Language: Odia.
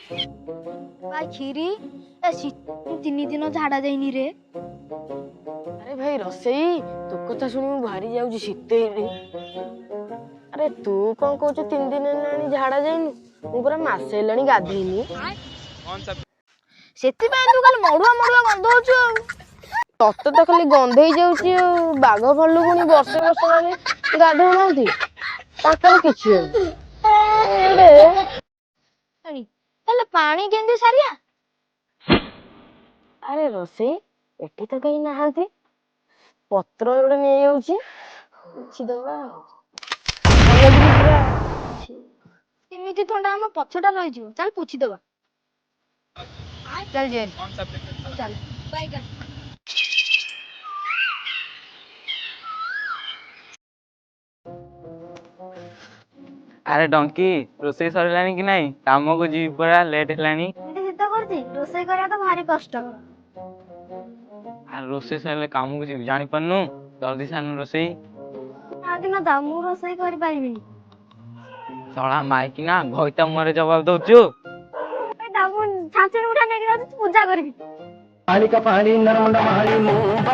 भाई खीरी ए 3 दिन झाड़ा जाइनी रे। अरे भाई रसेई तो कथा सुनी मु भारी जाउची शीतेरी। अरे तू कौन कहू 3 दिन हेलानी झाड़ा जाइनी मु पूरा मासे हेलानी गाधेइनी। ସେଥିପାଇଁ ତୁ ଖାଲି ମଡୁଆ ମଡୁଆ ଗନ୍ଧଉଛୁ। ତତେ ତ ଖାଲି ଗନ୍ଧେଇ ଯାଉଛି ବାଘ ଭାଲୁ ପୁଣି ବର୍ଷେ ବର୍ଷ ମାନେ ଗାଧଉନାହାନ୍ତି ତାଙ୍କର କିଛି ଆଣି ହେଲେ ପାଣି କେମିତି ସାରିଆ? ଆରେ ରୋଷେଇ ଏଠି ତ କେହି ନାହାନ୍ତି ପତ୍ର ଗୋଟେ ନେଇଯାଉଛି ପୋଛିଦବା ଏମିତି ଥଣ୍ଡା ଆମ ପଛଟା ରହିଯିବ। ଚାଲ ପୋଛିଦବା। ଚାଲ ଯେ ଚାଲ ଆରେ ଡଙ୍କି ରୋଷେଇ ସରିଲାଣି କି ନାଇଁ? କାମକୁ ଯିବି ପରା ଲେଟ୍ ହେଲାଣି। ଏଠି ଶୀତ କରୁଛି ରୋଷେଇ କରିବା ତ ଭାରି କଷ୍ଟ। ଆରେ ରୋଷେଇ ସରିଲେ କାମକୁ ଯିବି ଜାଣିପାରୁନୁ? ଜଲ୍ଦି ସାରିନୁ ରୋଷେଇ। ଆଜି ନା ତା ମୁଁ ରୋଷେଇ କରିପାରିବିନି। ଶଳା ମାଇକିନା ଘଇତା ମୁହଁରେ ଜବାବ ଦଉଛୁ। ମୁଁ ଛାଞ୍ଚରେ ଉଠା ନେଇକି ଯାଉଛି ପୂଜା କରିବି।